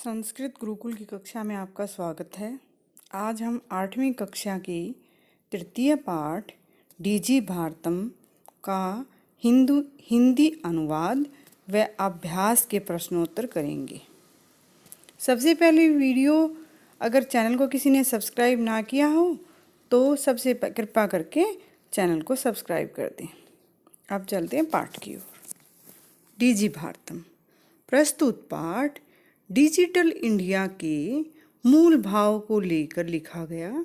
संस्कृत गुरुकुल की कक्षा में आपका स्वागत है। आज हम 8वीं कक्षा की तृतीय पाठ डीजी भारतम का हिंदी अनुवाद व अभ्यास के प्रश्नोत्तर करेंगे। सबसे पहले वीडियो अगर चैनल को किसी ने सब्सक्राइब ना किया हो तो सबसे कृपा करके चैनल को सब्सक्राइब कर दें। अब चलते हैं पाठ की ओर। डीजी भारतम प्रस्तुत पाठ डिजिटल इंडिया के मूल भाव को लेकर लिखा गया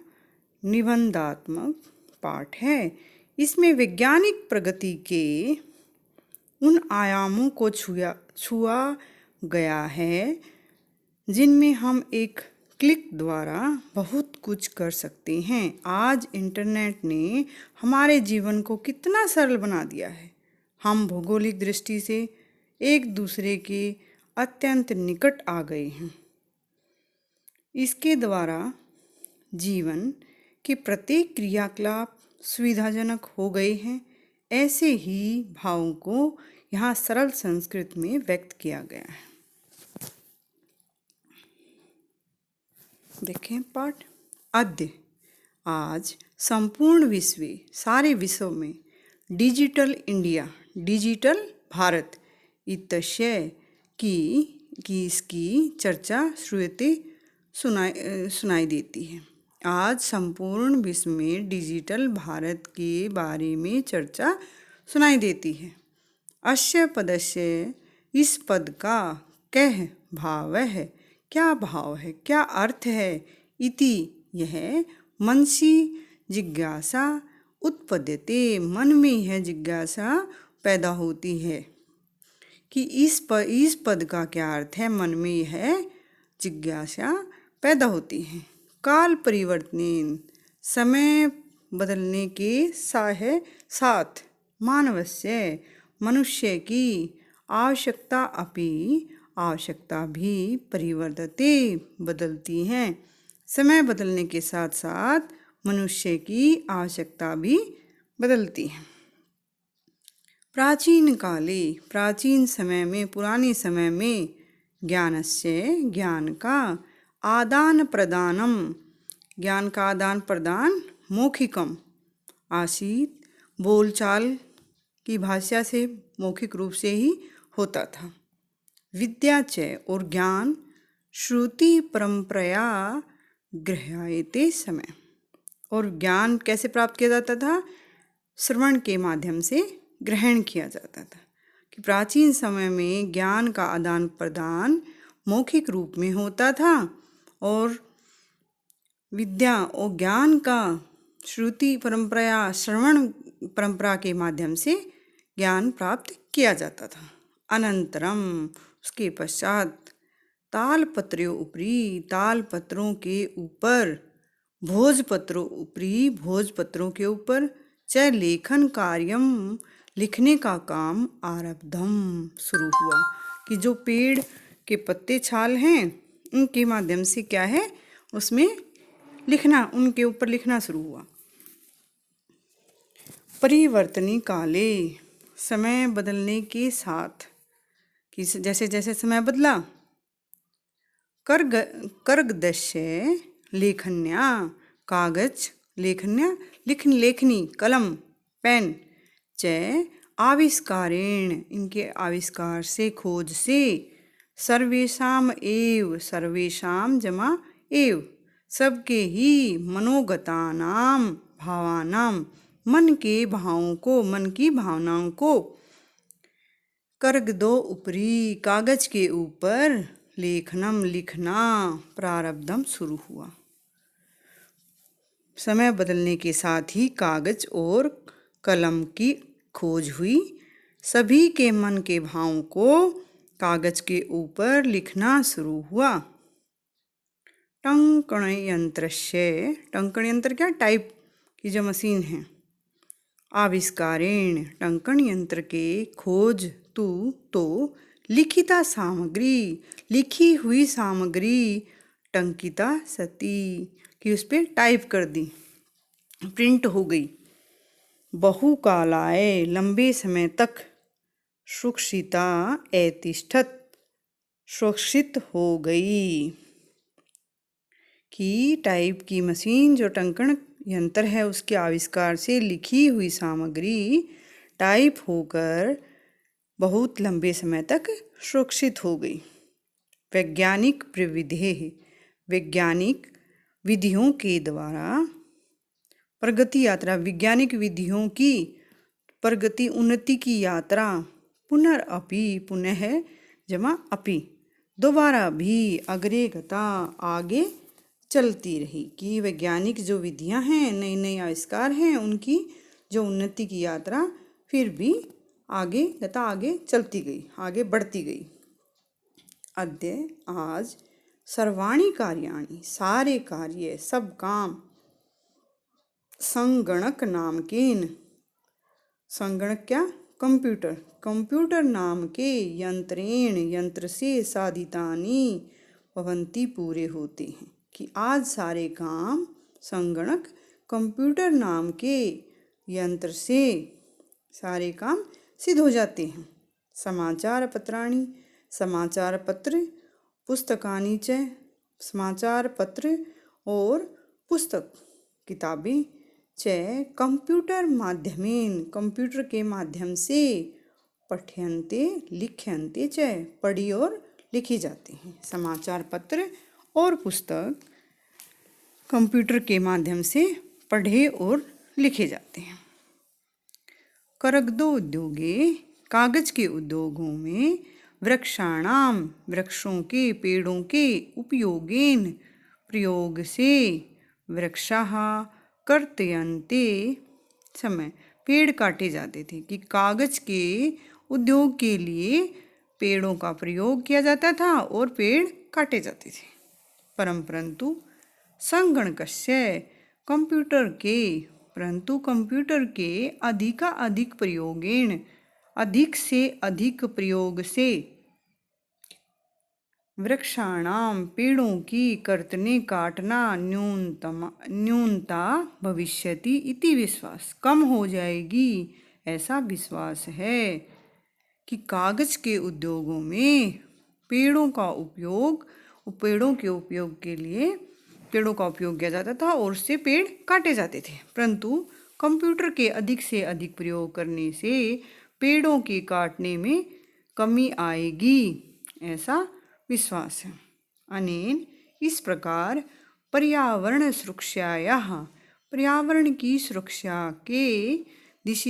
निबंधात्मक पाठ है। इसमें वैज्ञानिक प्रगति के उन आयामों को छुआ गया है जिनमें हम एक क्लिक द्वारा बहुत कुछ कर सकते हैं। आज इंटरनेट ने हमारे जीवन को कितना सरल बना दिया है। हम भौगोलिक दृष्टि से एक दूसरे के अत्यंत निकट आ गए हैं। इसके द्वारा जीवन के प्रत्येक क्रियाकलाप सुविधाजनक हो गए हैं। ऐसे ही भावों को यहाँ सरल संस्कृत में व्यक्त किया गया है। देखें पाठ। अद्य आज संपूर्ण विश्व सारे विश्व में डिजिटल इंडिया डिजिटल भारत इत्यस्य की इसकी चर्चा सुनाई देती है। आज संपूर्ण विश्व में डिजिटल भारत के बारे में चर्चा सुनाई देती है। अस्य पदस्य इस पद का कह भाव है, क्या भाव है, क्या अर्थ है। इति यह मनसी जिज्ञासा उत्पद्यते, मन में यह जिज्ञासा पैदा होती है कि इस पद का क्या अर्थ है। मन में यह जिज्ञासा पैदा होती है। काल परिवर्तन समय बदलने के साथ मानवस्य मनुष्य की आवश्यकता भी परिवर्तते बदलती है। समय बदलने के साथ साथ मनुष्य की आवश्यकता भी बदलती है। प्राचीन काले प्राचीन समय में पुराने समय में ज्ञान का आदान प्रदान मौखिकम आसीत, बोलचाल की भाषा से मौखिक रूप से ही होता था। विद्या च और ज्ञान श्रुति परंपराया गृह्यते समय, और ज्ञान कैसे प्राप्त किया जाता था। श्रवण के माध्यम से ग्रहण किया जाता था। कि प्राचीन समय में ज्ञान का आदान प्रदान मौखिक रूप में होता था और विद्या और ज्ञान का श्रुति परंपरा श्रवण परंपरा के माध्यम से ज्ञान प्राप्त किया जाता था। अनंतरम उसके पश्चात तालपत्रों के ऊपर भोजपत्रों के ऊपर च लेखन कार्यम लिखने का काम आरब्धम शुरू हुआ। कि जो पेड़ के पत्ते छाल हैं उनके माध्यम से क्या है उसमें लिखना, उनके ऊपर लिखना शुरू हुआ। परिवर्तनी काले समय बदलने के साथ कि जैसे जैसे समय बदला। कर्गदस्य लेखन्या कागज लेखन्या लेखनी कलम पेन च आविष्कारेण इनके आविष्कार से खोज से सर्वेषाम जमा एव सबके ही मनोगतानाम भावानाम मन के भावों को मन की भावनाओं को कर्गदो ऊपरी कागज के ऊपर लेखनम लिखना प्रारब्धम शुरू हुआ। समय बदलने के साथ ही कागज और कलम की खोज हुई। सभी के मन के भावों को कागज के ऊपर लिखना शुरू हुआ। टंकण यंत्र क्या, टाइप की जो मशीन है। आविष्कारेण टंकण यंत्र के खोज तो लिखिता सामग्री लिखी हुई सामग्री टंकिता सती कि उस पर टाइप कर दी, प्रिंट हो गई। बहुकालाय लंबे समय तक सुरक्षिता ऐतिष्ठत सुरक्षित हो गई। की टाइप की मशीन जो टंकण यंत्र है उसके आविष्कार से लिखी हुई सामग्री टाइप होकर बहुत लंबे समय तक सुरक्षित हो गई। वैज्ञानिक प्रविधि वैज्ञानिक विधियों के द्वारा प्रगति यात्रा वैज्ञानिक विधियों की प्रगति उन्नति की यात्रा पुनरअपि पुनः जमा अपि दोबारा भी अग्रे गता आगे चलती रही। कि वैज्ञानिक जो विधियां हैं नए नए आविष्कार हैं उनकी जो उन्नति की यात्रा फिर भी आगे गता आगे चलती गई आगे बढ़ती गई। अद्य आज सर्वाणि कार्याणि सारे कार्य सब काम संगणक नाम केन संगणक क्या कंप्यूटर कंप्यूटर नाम के यंत्रेण यंत्र से साधितानि भवन्ति पूरे होते हैं। कि आज सारे काम संगणक कंप्यूटर नाम के यंत्र से सारे काम सिद्ध हो जाते हैं। समाचार पत्राणि समाचार पत्र पुस्तकानि च समाचार पत्र और पुस्तक किताबें च कंप्यूटर माध्यमेन कंप्यूटर के माध्यम से पठ्यन्ते लिख्यन्ते च पढ़ी और लिखी जाते हैं। समाचार पत्र और पुस्तक कंप्यूटर के माध्यम से पढ़े और लिखे जाते हैं। करगदो उद्योगे कागज के उद्योगों में वृक्षाणाम वृक्षों के पेड़ों के उपयोगेन प्रयोग से वृक्षाः कर्तयन्ते समय पेड़ काटे जाते थे। कि कागज के उद्योग के लिए पेड़ों का प्रयोग किया जाता था और पेड़ काटे जाते थे। परंतु संगणकस्य परंतु कंप्यूटर के अधिक प्रयोगेण अधिक से अधिक प्रयोग से वृक्षाणाम पेड़ों की कर्तने काटना न्यूनता भविष्यति इति विश्वास कम हो जाएगी ऐसा विश्वास है। कि कागज के उद्योगों में पेड़ों का उपयोग के लिए पेड़ों का उपयोग किया जाता था और उससे पेड़ काटे जाते थे। परंतु कंप्यूटर के अधिक से अधिक प्रयोग करने से पेड़ों के काटने में कमी आएगी ऐसा विश्वास है। अनेन इस प्रकार पर्यावरण सुरक्षायाः पर्यावरण की सुरक्षा के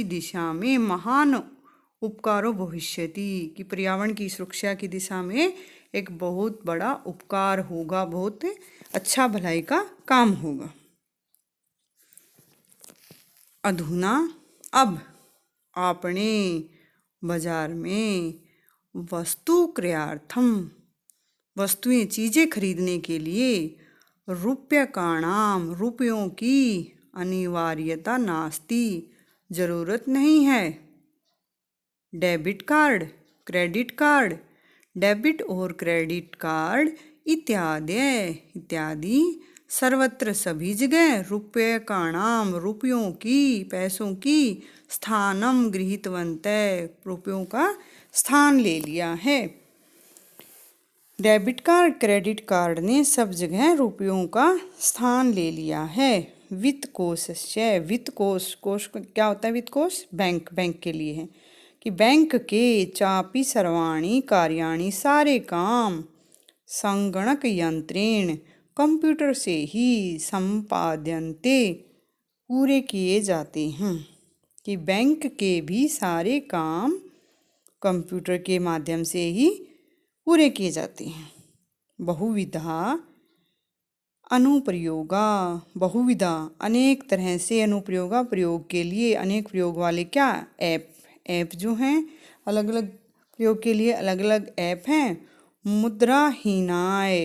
दिशा में महान उपकारो भविष्यति। कि पर्यावरण की सुरक्षा की दिशा में एक बहुत बड़ा उपकार होगा बहुत अच्छा भलाई का काम होगा। अधुना अब आपने बाजार में वस्तु क्रयार्थम वस्तुएं चीज़ें खरीदने के लिए रूप्यकाणाम रुपयों की अनिवार्यता नास्ति जरूरत नहीं है। Debit card credit card debit और क्रेडिट कार्ड इत्यादि सर्वत्र सभी जगह रूप्यकाणाम रुपयों की पैसों की स्थानम गृहीतवन्तः रुपयों का स्थान ले लिया है। डेबिट कार्ड क्रेडिट कार्ड ने सब जगह रुपयों का स्थान ले लिया है। वित्त कोश क्या होता है? वित्त कोश बैंक के लिए है। कि बैंक के चापि सर्वाणि कार्याणि सारे काम संगणक यंत्रेण कंप्यूटर से ही संपाद्यन्ते पूरे किए जाते हैं। कि बैंक के भी सारे काम कंप्यूटर के माध्यम से ही पूरे किए जाते हैं। बहुविधा बहुविधा अनेक तरह से अनुप्रयोगा प्रयोग के लिए अनेक प्रयोग वाले क्या ऐप जो हैं अलग अलग प्रयोग के लिए अलग अलग ऐप हैं। मुद्राहीनाय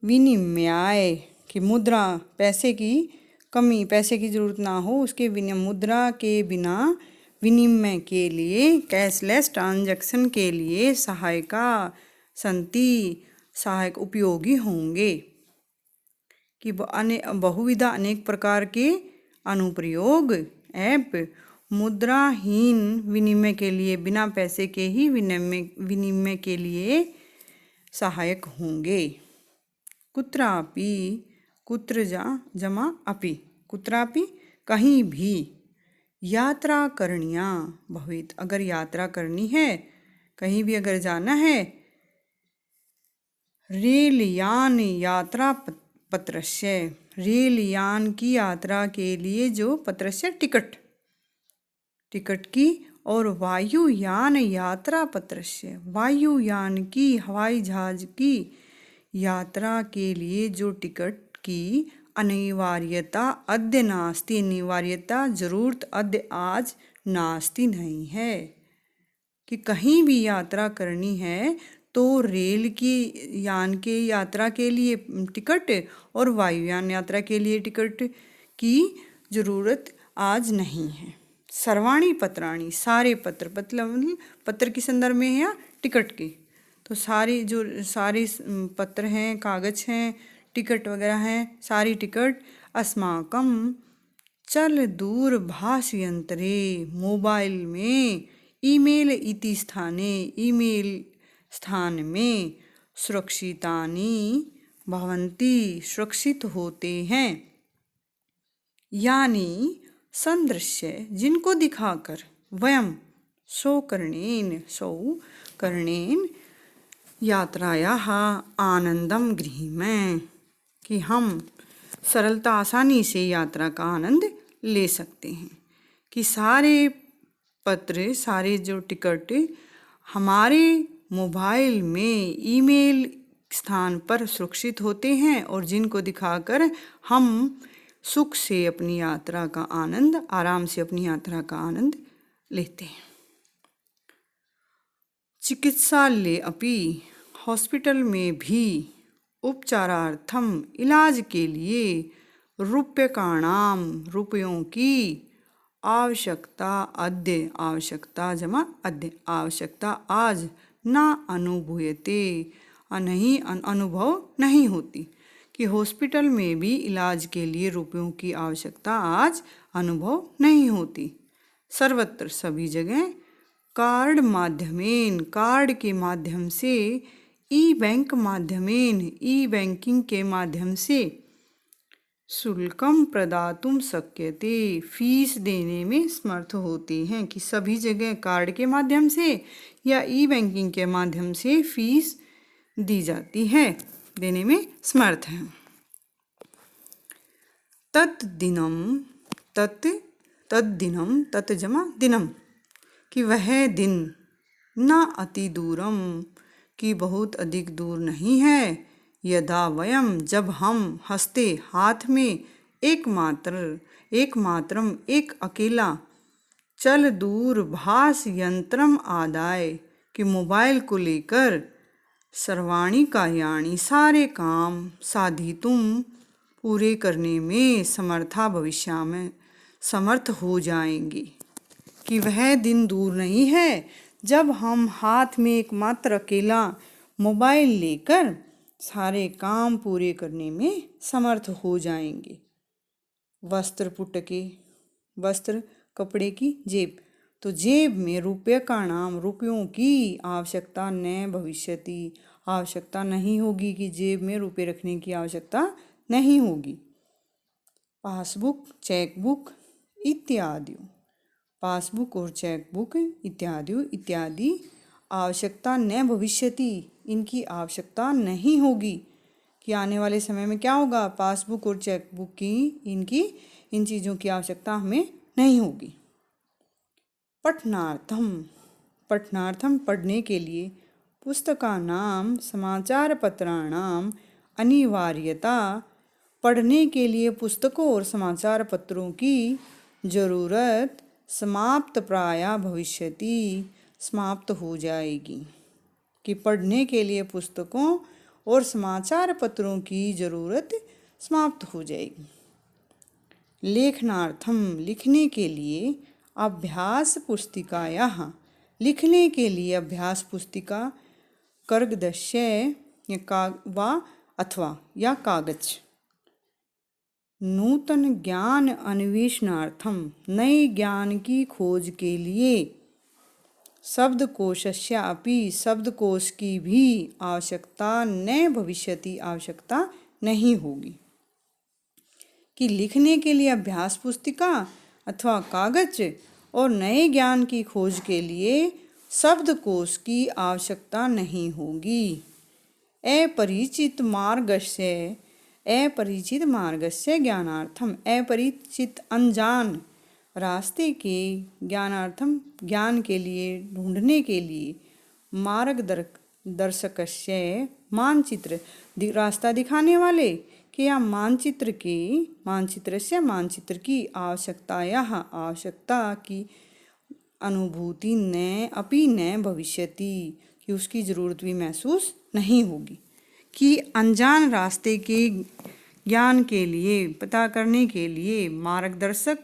विनिमयाय कि मुद्रा पैसे की जरूरत ना हो उसके मुद्रा के बिना विनिमय के लिए कैशलेस ट्रांजैक्शन के लिए सहायक उपयोगी होंगे। कि बहुविधा अनेक प्रकार के अनुप्रयोग ऐप मुद्राहीन विनिमय के लिए, बिना पैसे के ही विनिमय के लिए सहायक होंगे। कुत्रापि, कुत्र जमा अपि, कुत्रापि कहीं भी, यात्रा करणीया भवेत्, अगर यात्रा करनी है, कहीं भी अगर जाना है, रेलयान यात्रा पत्रस्य, रेलयान की यात्रा के लिए जो पत्रस्य टिकट की, और वायुयान यात्रा पत्रस्य, वायुयान की, हवाई जहाज की यात्रा के लिए जो टिकट की अनिवार्यता अद्य नास्ति, अनिवार्यता जरूरत अद्य आज नास्ति नहीं है। कि कहीं भी यात्रा करनी है तो रेल की यान के यात्रा के लिए टिकट और वायुयान यात्रा के लिए टिकट की जरूरत आज नहीं है। सर्वाणी पत्राणी, सारे पत्र, मतलब पत्र के संदर्भ में है या टिकट के, तो सारे पत्र हैं, कागज हैं, टिकट वगैरह हैं, सारी टिकट अस्माकं चल दूरभाष यंत्रे, मोबाइल में, ईमेल इति स्थाने, ईमेल स्थान में, सुरक्षितानि भवन्ति, सुरक्षित होते हैं। यानी संदृश्य, जिनको दिखाकर, वयम सौकर्णेन यात्रायाः आनंदम गृहीमः, कि हम सरलता आसानी से यात्रा का आनंद ले सकते हैं। कि सारे पत्र, सारे जो टिकट हमारे मोबाइल में ईमेल स्थान पर सुरक्षित होते हैं, और जिनको दिखाकर हम सुख से अपनी यात्रा का आनंद, आराम से अपनी यात्रा का आनंद लेते हैं। चिकित्सालय अपि, हॉस्पिटल में भी, उपचारार्थम, इलाज के लिए, रूप्यकाणाम, रुपयों की, आवश्यकता अद्य, आवश्यकता जमा अद्य, आवश्यकता आज, ना अनुभूयते, नहीं अनुभव नहीं होती। कि हॉस्पिटल में भी इलाज के लिए रुपयों की आवश्यकता आज अनुभव नहीं होती। सर्वत्र, सभी जगह, कार्ड माध्यमेन, कार्ड के माध्यम से, ई बैंक माध्यमेन, ई बैंकिंग के माध्यम से, शुल्कम प्रदातुम शक्यते, फीस देने में समर्थ होते हैं। कि सभी जगह कार्ड के माध्यम से या ई बैंकिंग के माध्यम से फीस दी जाती है, देने में समर्थ हैं। तत्दिनम, तत् जमा दिनम, कि वह दिन, न अति दूरम, कि बहुत अधिक दूर नहीं है, यदा वयम, जब हम, हस्ते, हाथ में, एकमात्रम, एक अकेला, चल दूरभाष यंत्रम आदाय, कि मोबाइल को लेकर, सर्वाणी कार्याणि, सारे काम, साधितुम, पूरे करने में, समर्था भविष्य में, समर्थ हो जाएंगे। कि वह दिन दूर नहीं है जब हम हाथ में एकमात्र अकेला मोबाइल लेकर सारे काम पूरे करने में समर्थ हो जाएंगे। वस्त्र पुटके, वस्त्र कपड़े की जेब, तो जेब में रुपये का नाम, रुपयों की आवश्यकता न भविष्यति, आवश्यकता नहीं होगी, कि जेब में रुपये रखने की आवश्यकता नहीं होगी। पासबुक, चेकबुक इत्यादि, पासबुक और चेकबुक इत्यादि आवश्यकता न भविष्यति, इनकी आवश्यकता नहीं होगी। कि आने वाले समय में क्या होगा, पासबुक और चेकबुक की, इन चीज़ों की आवश्यकता हमें नहीं होगी। पठनार्थम, पढ़ने के लिए, पुस्तकानाम, समाचार पत्राणाम, अनिवार्यता, पढ़ने के लिए पुस्तकों और समाचार पत्रों की जरूरत समाप्त प्रायः भविष्यति, समाप्त हो जाएगी। कि पढ़ने के लिए पुस्तकों और समाचार पत्रों की जरूरत समाप्त हो जाएगी। लेखनार्थम, लिखने के लिए, अभ्यास पुस्तिकायाः, लिखने के लिए अभ्यास पुस्तिका, कर्गदस्य वा अथवा या कागज, नूतन ज्ञान अन्वेषणार्थम, नए ज्ञान की खोज के लिए, शब्दकोशस्य अपि, शब्दकोश की भी आवश्यकता न भविष्यति, आवश्यकता नहीं होगी। कि लिखने के लिए अभ्यास पुस्तिका अथवा कागज और नए ज्ञान की खोज के लिए शब्दकोश की आवश्यकता नहीं होगी। अपरिचित मार्गस्य ज्ञानार्थम, अपरिचित अनजान रास्ते के ज्ञानार्थम, ज्ञान के लिए, ढूंढने के लिए, मार्गदर्शकस्य, मानचित्र, रास्ता दिखाने वाले के या मानचित्र की आवश्यकता की अनुभूति न भविष्यति, कि उसकी ज़रूरत भी महसूस नहीं होगी। कि अनजान रास्ते के ज्ञान के लिए, पता करने के लिए मार्गदर्शक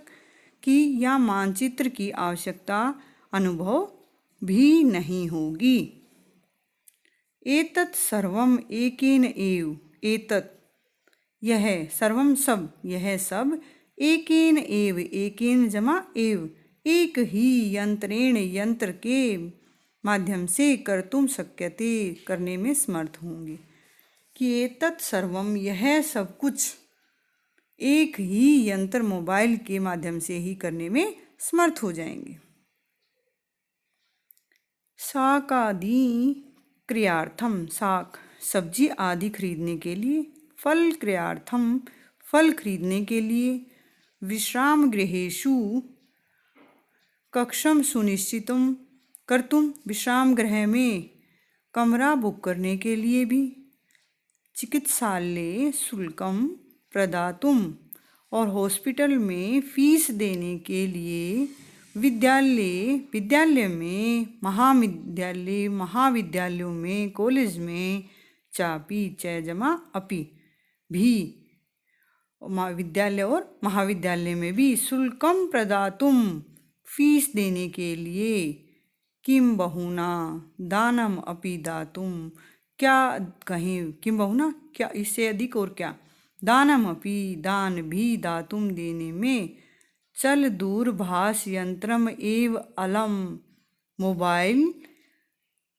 की या मानचित्र की आवश्यकता अनुभव भी नहीं होगी। एतत् सर्वम एकेन एव, एतत् यह, सर्वम सब, यह सब, एकेन एव, एकेन जमा एव, एक ही, यंत्रेण, यंत्र के माध्यम से, कर्तुम शक्यते, करने में समर्थ होंगे। कि एतत् सर्वम, यह सब कुछ, एक ही यंत्र, मोबाइल के माध्यम से ही करने में समर्थ हो जाएंगे। शाकादि क्रियार्थम, शाक, सब्जी आदि खरीदने के लिए, फल क्रियार्थम, फल खरीदने के लिए, विश्राम गृहेषु कक्षम सुनिश्चितम कर्तुम, विश्राम गृह में कमरा बुक करने के लिए भी, चिकित्सालय शुल्कम प्रदातुम, और हॉस्पिटल में फीस देने के लिए, विद्यालय में, महाविद्यालयों में, कॉलेज में, चापी, च जमा अपि, भी, विद्यालय और महाविद्यालय में भी, शुल्कम प्रदातुम, फीस देने के लिए, किम बहुना दानम अपि दातुम, क्या कहें, किम बहुना, क्या इससे अधिक और क्या, दानम अपि, दान भी, दातुम देने में, चल दूरभाष यंत्रम एव अलम, मोबाइल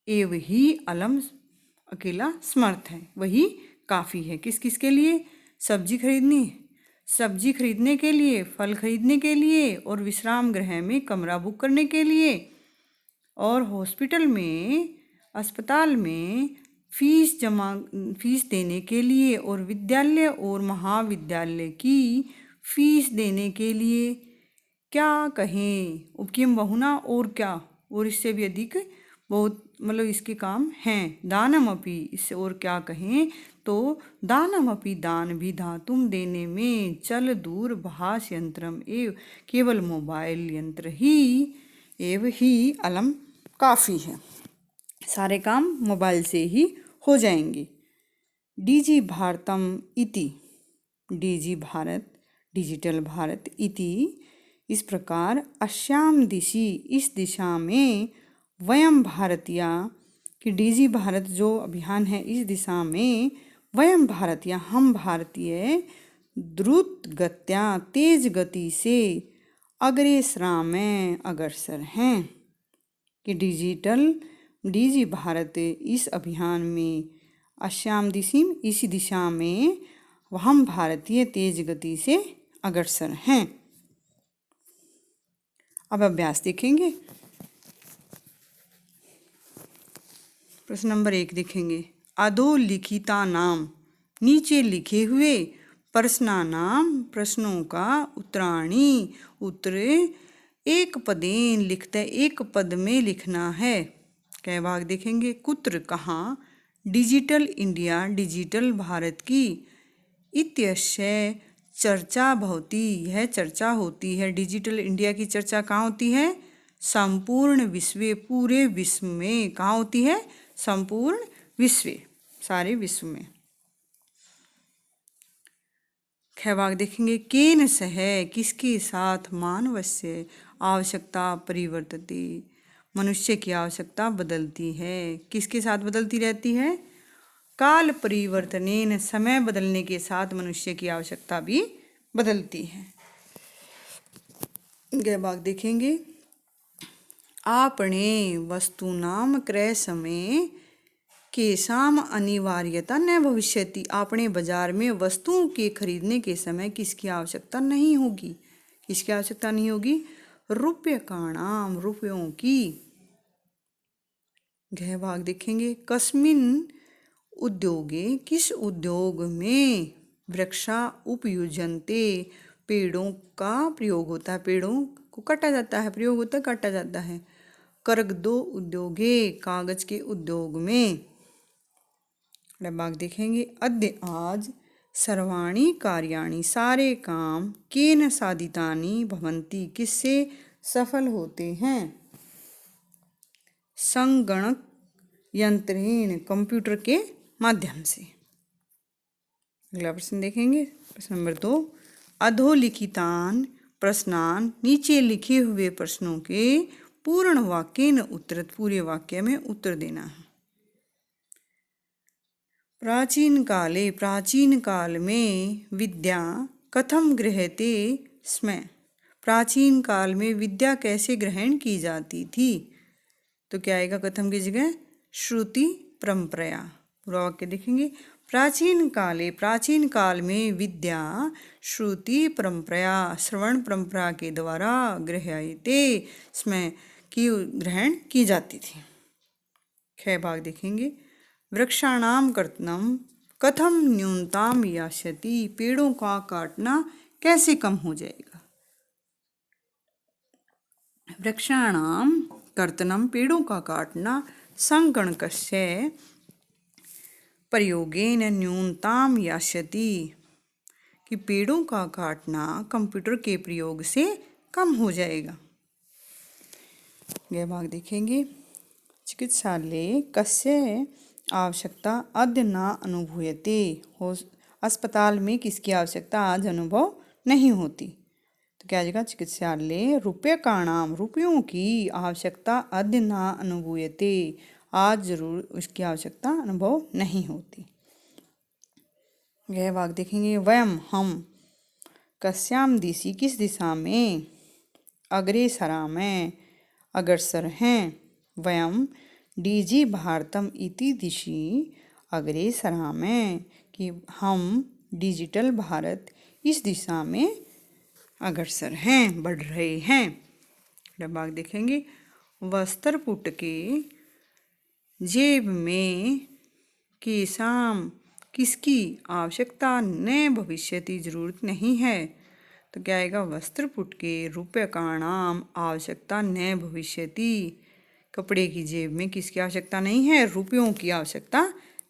एव ही अलम, अकेला समर्थ है, वही काफ़ी है। किस किस के लिए? सब्जी खरीदने के लिए, फल खरीदने के लिए, और विश्राम गृह में कमरा बुक करने के लिए, और हॉस्पिटल में, अस्पताल में फीस देने के लिए, और विद्यालय और महाविद्यालय की फीस देने के लिए, क्या कहें, उपकिम बहुना, और क्या, और इससे भी अधिक बहुत, मतलब इसके काम हैं। दानम अपि, इससे और क्या कहें तो, दानम अपि, दान भी, धातुम देने में, चल दूरभाष यंत्रम एव, केवल मोबाइल यंत्र ही, एव ही अलम, काफ़ी है, सारे काम मोबाइल से ही हो जाएंगे। डीजी भारतम इति, डीजी भारत, डिजिटल भारत इति, इस प्रकार, अस्याम दिशि, इस दिशा में, वयम भारतीय, कि डीजी भारत जो अभियान है, इस दिशा में, वयम भारतीय, हम भारतीय, द्रुत गत्या, तेज गति से, अग्रसर हैं। कि डीजी भारत, इस अभियान में, अस्याम दिशि, इसी दिशा में, हम भारतीय तेज गति से अग्रसर हैं। अब अभ्यास देखेंगे। प्रश्न नंबर 1 देखेंगे। अधोलिखिता नाम, नीचे लिखे हुए प्रश्नानाम, प्रश्नों का, उत्तराणी, उत्तर, एक पदेन लिखते, एक पद में लिखना है। कै भाग देखेंगे। कुत्र, कहाँ, डिजिटल इंडिया, डिजिटल भारत की, इत्यस्य चर्चा भवति, यह चर्चा होती है। डिजिटल इंडिया की चर्चा कहाँ होती है? संपूर्ण विश्व, पूरे विश्व में। कहाँ होती है? संपूर्ण विश्व, सारे विश्व में। ख भाग देखेंगे। केन सह, किसके साथ, मानवस्य आवश्यकता परिवर्तते, मनुष्य की आवश्यकता बदलती है। किसके साथ बदलती रहती है? काल परिवर्तनेन, समय बदलने के साथ मनुष्य की आवश्यकता भी बदलती है। यह भाग देखेंगे, आपणे वस्तूनाम क्रय समय केसाम अनिवार्यता न भविष्यति। आपने बाजार में वस्तुओं के खरीदने के समय किसकी आवश्यकता नहीं होगी? किसकी आवश्यकता नहीं होगी? रूप्यकाणाम, रुपयों की। गह भाग देखेंगे, कस्मिन उद्योगे, किस उद्योग में वृक्षा उपयुज्यन्ते, पेड़ों का प्रयोग होता है, पेड़ों को काटा जाता है, प्रयोग होता है, काटा जाता है। कर्गदो उद्योगे, कागज के उद्योग में। भाग देखेंगे, अद्य आज सर्वाणी कार्याणि, सारे काम केन साधितानि भवन्ति, किससे सफल होते हैं? संगणक यंत्रेण, कंप्यूटर के माध्यम से। अगला प्रश्न देखेंगे, प्रश्न नंबर 2, अधोलिखितान प्रश्नान, नीचे लिखे हुए प्रश्नों के पूर्ण वाक्य न उत्तर, पूरे वाक्य में उत्तर देना है। प्राचीन काले, प्राचीन काल में विद्या कथम गृह्यते स्म, प्राचीन काल में विद्या कैसे ग्रहण की जाती थी? तो क्या आएगा कथम की जगह? श्रुति परंपरा। पूरा वाक्य देखेंगे, प्राचीन काले, प्राचीन काल में विद्या श्रुति परंपरा, श्रवण परंपरा के द्वारा गृह्यते स्म, की ग्रहण की जाती थी। ख भाग देखेंगे, वृक्षाणाम कर्तनम कथम न्यूनताम यास्यति, पेड़ों का काटना कैसे कम हो जाएगा? वृक्षाणाम कर्तनम, पेड़ों का काटना, संगणकस्य प्रयोगेन न्यूनताम यास्यति, कि पेड़ों का काटना कंप्यूटर के प्रयोग से कम हो जाएगा। यह भाग देखेंगे, चिकित्सालय कस्य आवश्यकता अद्य न अनुभूयते, हो अस्पताल में किसकी आवश्यकता आज अनुभव नहीं होती? तो क्या जाएगा? चिकित्सालय रूप्यकाणाम, रुपयों की आवश्यकता अद्य न अनुभूयते, आज जरूर उसकी आवश्यकता अनुभव नहीं होती। यह भाग देखेंगे, वयम, हम, कस्याम दिशि, किस दिशा में, अग्रेसरा में, अग्रसर हैं, वयम डीजी भारतम इति दिशि अग्रेसरा में, कि हम डिजिटल भारत इस दिशा में अग्रसर हैं, बढ़ रहे हैं। भाग देखेंगे, वस्त्रपुट के जेब में केसाम, किसकी आवश्यकता न भविष्यति, जरूरत नहीं है। तो क्या आएगा? वस्त्रपुट के रूप्यकाणाम आवश्यकता न भविष्यति, कपड़े की जेब में किसकी आवश्यकता नहीं है? रुपयों की आवश्यकता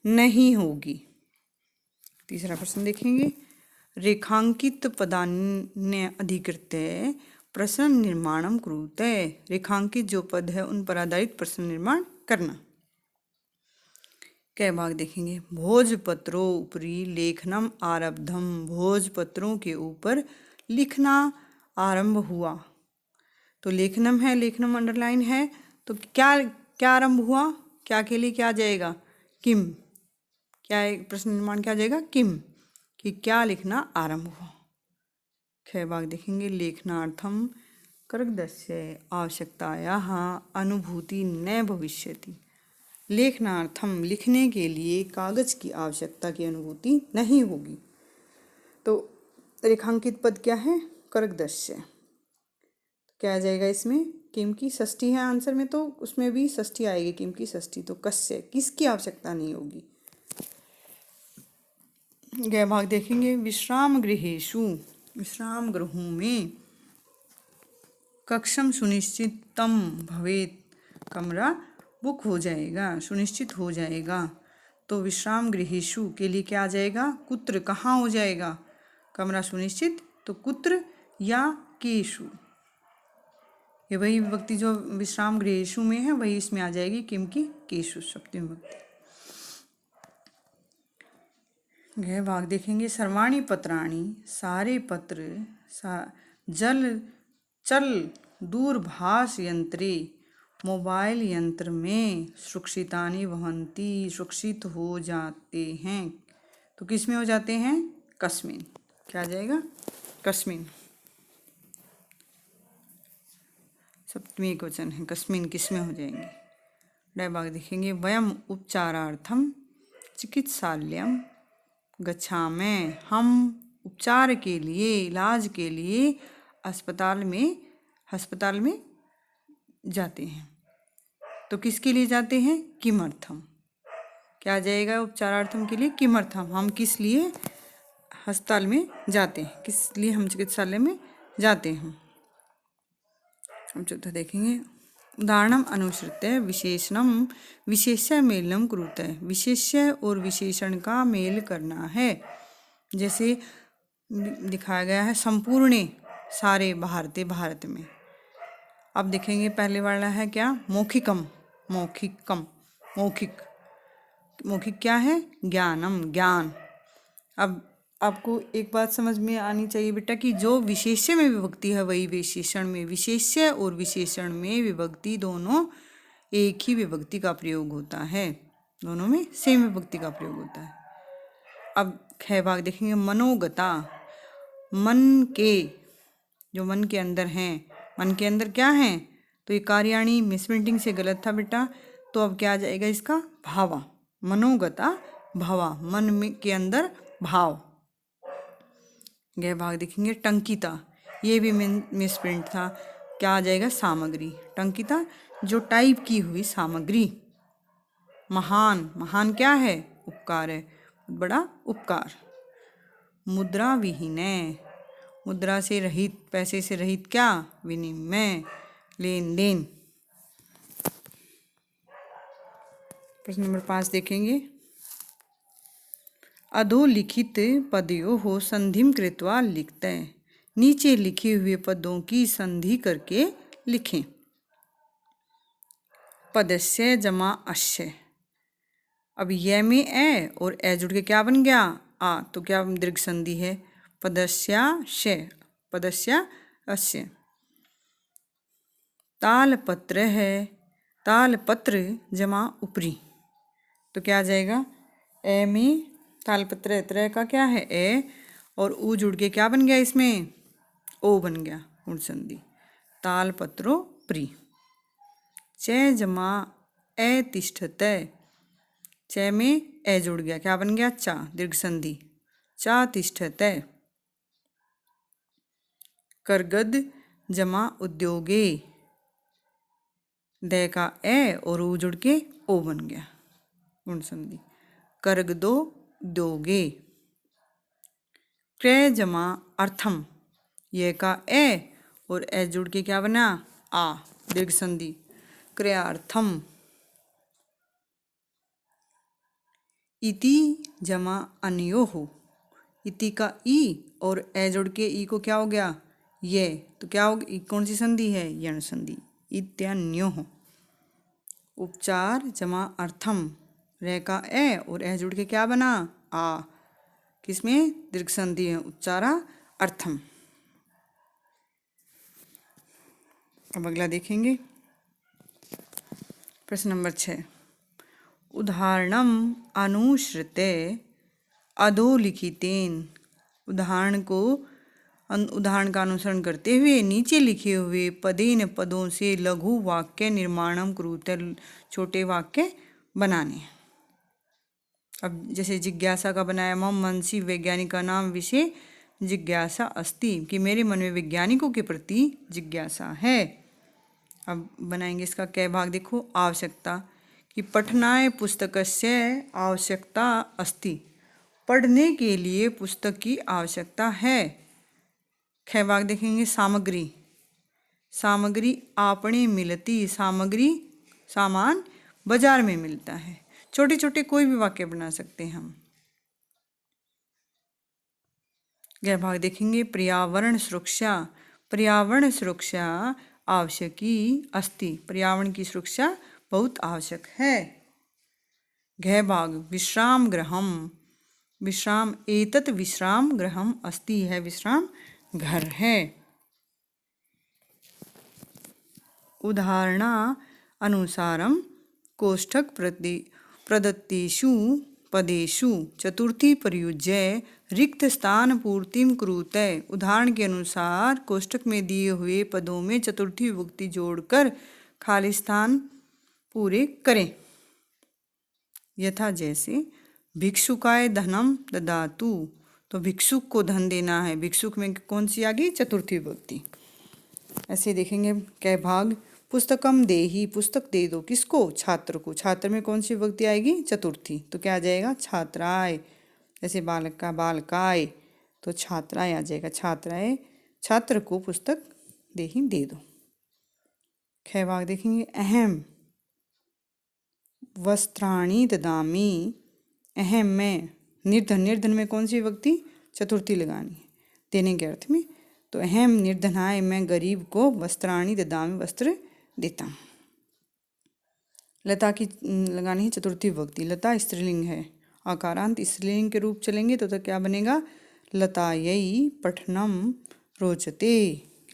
नहीं होगी। तीसरा प्रश्न देखेंगे, रेखांकित पदान्य अधिकृत्य प्रश्न निर्माणम कुरुते, रेखांकित जो पद है उन पर आधारित प्रश्न निर्माण करना। कई भाग देखेंगे, भोजपत्रों उपरी लेखनम आरब्धम, भोजपत्रों के ऊपर लिखना आरंभ हुआ। तो लेखनम है, लेखनम अंडरलाइन है, तो क्या क्या आरंभ हुआ? क्या के लिए क्या आ जाएगा? किम। क्या है प्रश्न निर्माण? क्या आ जाएगा? किम, कि क्या लिखना आरंभ हुआ। ख भाग देखेंगे, लेखनार्थम कर्गदस्य आवश्यकतायाः अनुभूति न भविष्यति, लेखनार्थम लिखने के लिए कागज की आवश्यकता की अनुभूति नहीं होगी। तो रेखांकित पद क्या है? कर्गदस्य। क्या आ जाएगा इसमें? किम की षष्ठी है आंसर में, तो उसमें भी षष्ठी आएगी, किम की षष्ठी। तो कस्य, किसकी आवश्यकता नहीं होगी। यह भाग देखेंगे, विश्राम गृहेषु, विश्राम गृहों में, कक्षम सुनिश्चितम भवेत, कमरा बुक हो जाएगा, सुनिश्चित हो जाएगा। तो विश्राम गृहेषु के लिए क्या आ जाएगा? कुत्र, कहाँ हो जाएगा कमरा सुनिश्चित? तो कुत्र या केषु, ये वही विभक्ति जो विश्राम गृहेषु में है वही इसमें आ जाएगी, किम की केषु सप्तमी विभक्ति। यह भाग देखेंगे, सर्वाणी पत्राणि, सारे पत्र, जल चल दूरभाष यंत्रे, मोबाइल यंत्र में, सुरक्षितानि भवन्ति, सुरक्षित हो जाते हैं। तो किस में हो जाते हैं? कस्मिन। क्या आ जाएगा? कस्मिन, सप्तमी एकवचन है, कस्मिन किसमें हो जाएंगे। डय भाग देखेंगे, वयम उपचारार्थम चिकित्सालयम गच्छामः, हम उपचार के लिए, इलाज के लिए अस्पताल में जाते हैं। तो किसके लिए जाते हैं, किमर्थम, क्या आ जाएगा उपचारार्थम के लिए, किमर्थम, हम किस लिए अस्पताल में जाते हैं, किस लिए हम चिकित्सालय में जाते हैं। हम चौथा देखेंगे, उदाहरणम अनुसृत्य विशेषणम विशेष्य मेलनम कुरुते, विशेष्य और विशेषण का मेल करना है। जैसे दिखाया गया है संपूर्ण सारे भारत में। अब देखेंगे पहले वाला है क्या, मौखिकम, मौखिक क्या है, ज्ञानम, ज्ञान। अब आपको एक बात समझ में आनी चाहिए बेटा कि जो विशेष्य में विभक्ति है वही विशेषण में, विशेष्य और विशेषण में विभक्ति दोनों एक ही विभक्ति का प्रयोग होता है, दोनों में सेम विभक्ति का प्रयोग होता है। अब ख भाग देखेंगे, मनोगता, मन के, जो मन के अंदर हैं, मन के अंदर क्या है, तो ये कार्याणी मिसप्रिंटिंग से गलत था बेटा, तो अब क्या आ जाएगा इसका, भावा, मनोगता भावा, मन में के अंदर भाव। गह भाग देखेंगे, टंकिता, ये भी मिसप्रिंट था, क्या आ जाएगा, सामग्री, टंकिता जो टाइप की हुई सामग्री। महान, महान क्या है, उपकार है, बड़ा उपकार। मुद्रा विहीन, मुद्रा से रहित, पैसे से रहित क्या, विनिमय, लेन देन। प्रश्न नंबर 5 देखेंगे, अधोलिखित पदयोः संधिं कृत्वा लिखते, नीचे लिखे हुए पदों की संधि करके लिखें। पदस्य जमा अस्य, अब ये में ए और ए जुड़ के क्या बन गया, आ, तो क्या दीर्घ संधि है, पदस्यास्य, पदस्य अस्य। तालपत्र है, तालपत्र जमा उपरी, तो क्या आ जाएगा, ए में तालपत्र है, त्रय का क्या है ए, और ऊ जुड़ के क्या बन गया इसमें, ओ बन गया, गुण संधि, तालपत्रो प्री। च जमा ए तिष्ठते, च में ए जुड़ गया, क्या बन गया, चा, दीर्घ संधि, चा तिष्ठते। करगद जमा उद्योगे, दे का ए और ऊ जुड़ के ओ बन गया, गुण संधि, करगदो दोगे। क्रय जमा अर्थम, ये का ए और ए जुड़ के क्या बना, आ, दीर्घ संधि, क्रयार्थम। इति जमा अन्योः, इति का ई और ए जुड़ के ई को क्या हो गया, ये, तो क्या हो गया, कौन सी संधि है, यण संधि, इत्यन्योः। उपचार जमा अर्थम, रे का ए और ए जुड़ के क्या बना, आ, किसमें, दीर्घ संधि है, उपचारा अर्थम। अब अगला देखेंगे, प्रश्न नंबर 6, उदाहरणम अनुसृत्य अधोलिखितेन, उदाहरण का अनुसरण करते हुए नीचे लिखे हुए पदेन पदों से लघु वाक्य निर्माणम कुरुते, छोटे वाक्य बनाने। अब जैसे जिज्ञासा का बनाया, मम मनसि वैज्ञानिक का नाम विषय जिज्ञासा अस्ति, कि मेरे मन में वैज्ञानिकों के प्रति जिज्ञासा है। अब बनाएंगे इसका कै भाग देखो, आवश्यकता, कि पठनाय पुस्तकस्य आवश्यकता अस्ति, पढ़ने के लिए पुस्तक की आवश्यकता है। ख भाग देखेंगे, सामग्री, सामग्री आपने मिलती, सामग्री सामान बाजार में मिलता है। छोटे छोटे कोई भी वाक्य बना सकते हैं हम। गह भाग देखेंगे, पर्यावरण सुरक्षा, पर्यावरण सुरक्षा आवश्यकी अस्ति, पर्यावरण की सुरक्षा बहुत आवश्यक है। घ भाग, विश्राम गृहम, विश्राम, एतत् विश्राम गृहम अस्ति, है विश्राम घर है। उदाहरणा अनुसारम कोष्ठक प्रदत्तेषु पदेषु चतुर्थी प्रयुज्य रिक्त स्थान पूर्तिम कुरुते। उदाहरण के अनुसार कोष्ठक में दिए हुए पदों में चतुर्थी विभक्ति जोड़कर खाली स्थान पूरे करें। यथा जैसे भिक्षुकाय धनम ददातु, तो भिक्षुक को धन देना है। भिक्षुक में कौन सी आ गई? चतुर्थी विभक्ति। ऐसे देखेंगे कै भाग। पुस्तकम देही, पुस्तक दे दो, किसको? छात्र को। छात्र में कौन सी विभक्ति आएगी? चतुर्थी। तो क्या आ जाएगा? छात्राय। जैसे बालक का बालकाय, तो छात्राय आ जाएगा। छात्राय, छात्र को पुस्तक देही दे दो। कै भाग देखेंगे। अहम वस्त्राणि ददामि, अहम में निर्धन, निर्धन में कौन सी विभक्ति? चतुर्थी लगानी है देने के अर्थ में। तो अहम निर्धनाय, मैं गरीब को वस्त्राणि ददामि, वस्त्र देता हूँ। लता की लगानी है चतुर्थी विभक्ति। लता स्त्रीलिंग है, आकारांत स्त्रीलिंग के रूप चलेंगे तो क्या बनेगा? लतायै पठनम रोचते,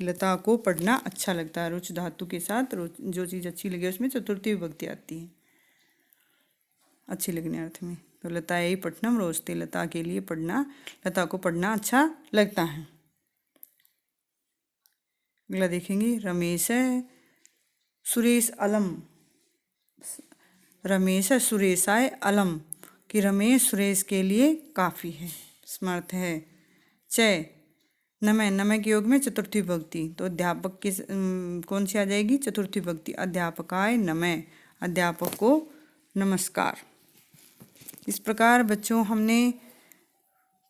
लता को पढ़ना अच्छा लगता है। रुच धातु के साथ जो चीज़ अच्छी लगे उसमें चतुर्थी विभक्ति आती है, अच्छी लगने अर्थ में। तो लतायै पठनम रोचते, लता के लिए पढ़ना, लता को पढ़ना अच्छा लगता है। अगला देखेंगे। रमेश सुरेश अलम, रमेश सुरेशाय अलम, कि रमेश सुरेश के लिए काफ़ी है, समर्थ है। च नमः, नमः के योग में चतुर्थी विभक्ति, तो अध्यापक की कौन सी आ जाएगी? चतुर्थी विभक्ति। अध्यापकाय नमः, अध्यापक को नमस्कार। इस प्रकार बच्चों हमने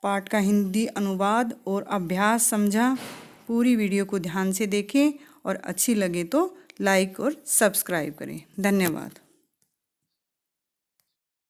पाठ का हिंदी अनुवाद और अभ्यास समझा। पूरी वीडियो को ध्यान से देखें और अच्छी लगे तो लाइक और सब्सक्राइब करें। धन्यवाद।